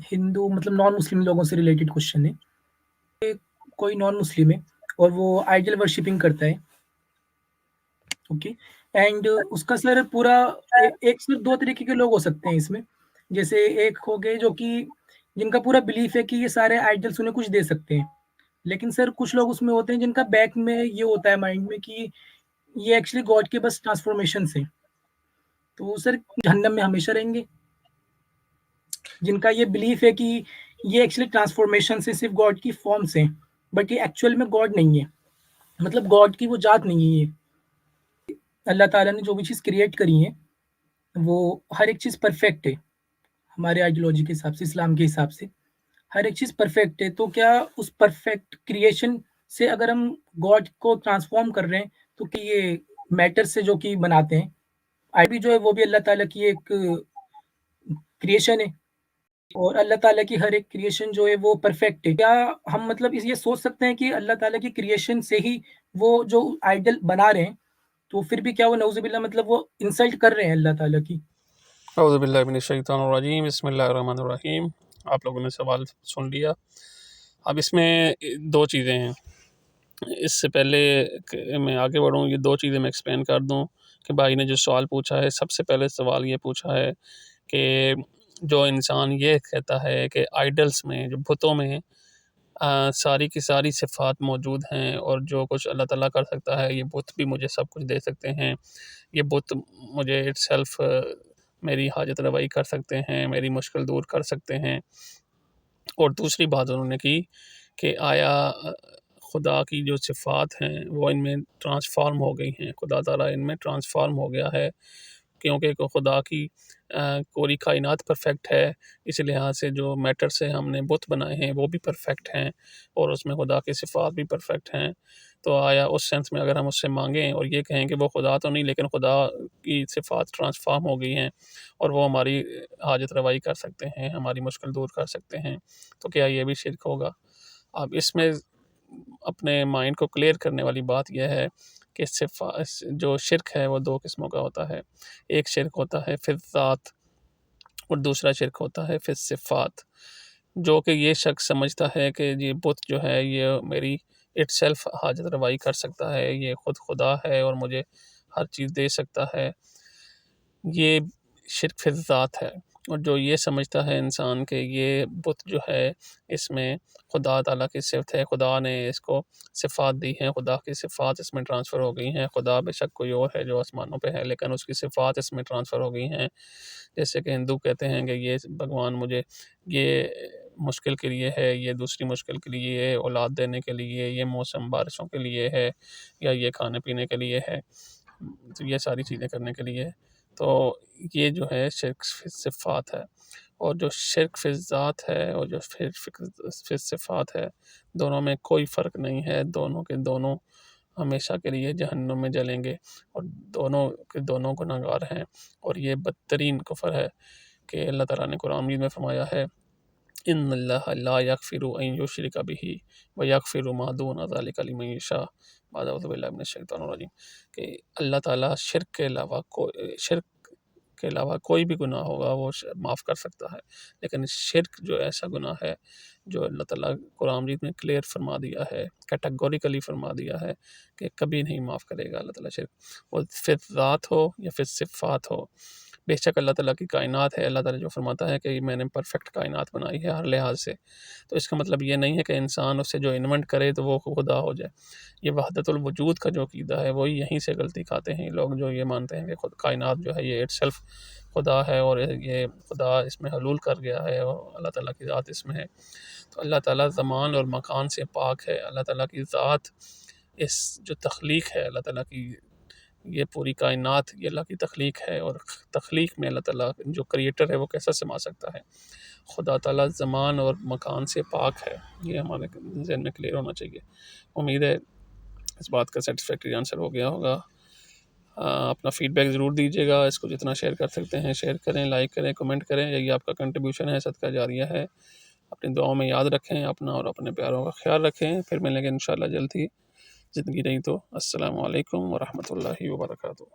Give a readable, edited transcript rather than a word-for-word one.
हिंदू मतलब non Muslim लोगों से रिलेटेड क्वेश्चन है। कोई नॉन मुस्लिम है और वो आइडल वर्शिपिंग करता है, ओके। एंड उसका सर पूरा एक सिर्फ 2 तरीके के लोग हो सकते हैं इसमें। जैसे एक हो गए जो कि जिनका पूरा बिलीफ है कि ये सारे आइडल्स उन्हें कुछ दे सकते हैं। लेकिन सर कुछ लोग उसमें होते हैं जिनका बैक में ये होता है माइंड में कि ये एक्चुअली गॉड के बस ट्रांसफॉर्मेशंस हैं। तो वो सर जहन्नम में हमेशा रहेंगे। जिनका ये बिलीफ है कि ये एक्चुअली ट्रांसफॉर्मेशन से सिर्फ गॉड की फॉर्म्स हैं, बट ये एक्चुअल में गॉड नहीं है। मतलब गॉड की वो जात नहीं है ये। अल्लाह ताला ने जो भी चीज़ क्रिएट करी है, वो हर एक चीज़ परफेक्ट है। हमारे आइडियोलॉजी के हिसाब से, इस्लाम के हिसाब से हर एक चीज़ परफेक्ट है। तो क्या उस परफेक्ट क्रिएशन से अगर हम गॉड को ट्रांसफॉर्म कर रहे हैं, तो कि ये मैटर से जो कि बनाते हैं, आईडी जो है वो भी अल्लाह ताला की एक क्रिएशन है। और अल्लाह ताला की हर एक क्रिएशन जो है वो परफेक्ट है। क्या हम मतलब इस ये सोच सकते हैं कि अल्लाह ताला की क्रिएशन से ही वो जो आइडल बना रहे हैं, तो फिर भी क्या वो नऊज़ुबिल्लाह मतलब वो इंसल्ट कर रहे हैं अल्लाह ताला की? औज़ुबिल्लाहि मिनश्शैतानिर्रजीम बिस्मिल्लाहिर्रहमानिर्रहीम। आप लोगों ने सवाल सुन लिया। अब इसमें 2 चीज़ें हैं। इससे पहले कि मैं आगे बढ़ूँ, ये 2 चीज़ें मैं एक्सप्लेन कर दूँ कि भाई ने जो सवाल पूछा है, सबसे पहले सवाल ये पूछा है कि जो इंसान ये कहता है कि आइडल्स में, जो बुतों में सारी की सारी सिफ़ात मौजूद हैं और जो कुछ अल्लाह ताला कर सकता है, ये बुत भी मुझे सब कुछ दे सकते हैं। ये बुत मुझे इटसेल्फ़ मेरी हाजत रवाई कर सकते हैं, मेरी मुश्किल दूर कर सकते हैं। और दूसरी बात उन्होंने की कि आया खुदा की जो सिफ़ात हैं वो इनमें ट्रांसफ़ॉर्म हो गई हैं, खुदा ताला इनमें ट्रांसफ़ॉर्म हो गया है, क्योंकि खुदा की पूरी कायनात परफ़ेक्ट है। इस लिहाज से जो मैटर से हमने बुत बनाए हैं वो भी परफ़ेक्ट हैं और उसमें खुदा की सिफ़ात भी परफ़ेक्ट हैं। तो आया उस सेंस में अगर हम उससे मांगें और ये कहें कि वो खुदा तो नहीं, लेकिन खुदा की सिफ़ात ट्रांसफ़ॉर्म हो गई हैं और वो हमारी हाजत रवाई कर सकते हैं, हमारी मुश्किल दूर कर सकते हैं, तो क्या ये भी शिर्क होगा? अब इसमें अपने माइंड को क्लियर करने वाली बात यह है कि जो शिर्क है वो 2 किस्मों का होता है। एक शिर्क होता है फिर ज़ात और दूसरा शिर्क होता है फिर सिफ़ात। जो कि ये शख्स समझता है कि ये बुत जो है ये मेरी इटसेल्फ हाजत रवाई कर सकता है, ये खुद खुदा है और मुझे हर चीज़ दे सकता है। ये शिर्क फिर ज़ात है। और जो ये समझता है इंसान कि ये बुत जो है इसमें खुदा ताला की सिफ़त है, खुदा ने इसको सिफ़ात दी हैं, खुदा की सिफ़ात इसमें ट्रांसफ़र हो गई हैं। खुदा बेशक कोई और है जो आसमानों पे है, लेकिन उसकी सिफ़ात इसमें ट्रांसफ़र हो गई हैं। जैसे कि हिंदू कहते हैं कि ये भगवान मुझे ये मुश्किल के लिए है, ये दूसरी मुश्किल के लिए है, औलाद देने के लिए, ये मौसम बारिशों के लिए है या ये खाने-पीने के लिए है। तो ये सारी चीज़ें करने के लिए है। तो ये जो है शिर्क फिर सिफ़ात है। और जो शिर्क फिर ज़ात है और जो फिर सिफ़ात है, दोनों में कोई फ़र्क नहीं है। दोनों के दोनों हमेशा के लिए जहन्नुम में जलेंगे और दोनों के दोनों गुनहगार हैं। और ये बदतरीन कुफ़र है कि अल्लाह ताला ने कुरान मजीद में फ़रमाया है, इन्नल्लाह ला यग़फ़िरु अन युश्रिका बिही व यग़फ़िरु मा दूना ज़ालिका लिमन यशा। बाद अऊज़ु बिल्लाहि मिनश शैतानिर रजीम। कि अल्लाह ताला शिर्क के अलावा कोई भी गुनाह होगा वो माफ़ कर सकता है, लेकिन शिर्क जो ऐसा गुनाह है जो अल्लाह ताला कुरान मजीद में क्लियर फरमा दिया है, कैटेगोरिकली फरमा दिया है कि कभी नहीं माफ़ करेगा अल्लाह ताला शिर्क। वो फिर ज़ात हो या फिर सिफ़ात हो। बेशक अल्लाह ताला की कायनात है, अल्लाह ताला जो फरमाता है कि मैंने परफ़ेक्ट कायनात बनाई है हर लिहाज से, तो इसका मतलब ये नहीं है कि इंसान उससे जो इन्वेंट करे तो वो खुदा हो जाए। ये वहदतुल वजूद का जो अक़ीदा है वही यहीं से गलती खाते हैं लोग, जो ये मानते हैं कि खुद कायनात जो है ये इटसेल्फ खुदा है और ये खुदा इसमें हलूल कर गया है और अल्लाह ताला की ज़ात इसमें है। तो अल्लाह ताला ज़मान और मकान से पाक है। अल्लाह ताला की ज़ात, इस जो तख्लीक है अल्लाह ताला की, ये पूरी कायनात ये अल्लाह की तख्लीक है और तख्लीक में अल्लाह ताला जो क्रिएटर है वो कैसा समा सकता है। खुदा ताला ज़मान और मकान से पाक है। ये हमारे ज़हन में क्लियर होना चाहिए। उम्मीद है इस बात का सेटिस्फैक्टरी आंसर हो गया होगा। अपना फ़ीडबैक ज़रूर दीजिएगा। इसको जितना शेयर कर सकते हैं शेयर करें, लाइक करें, कमेंट करें। यही आपका कंट्रीब्यूशन है, सदका जारिया है। अपनी दुआओं में याद रखें, अपना और अपने प्यारों का ख्याल रखें। फिर मिलेंगे इंशाअल्लाह जल्द ही, ज़िंदगी रही तो। अस्सलामु अलैकुम व रहमतुल्लाहि व बरकातुहू।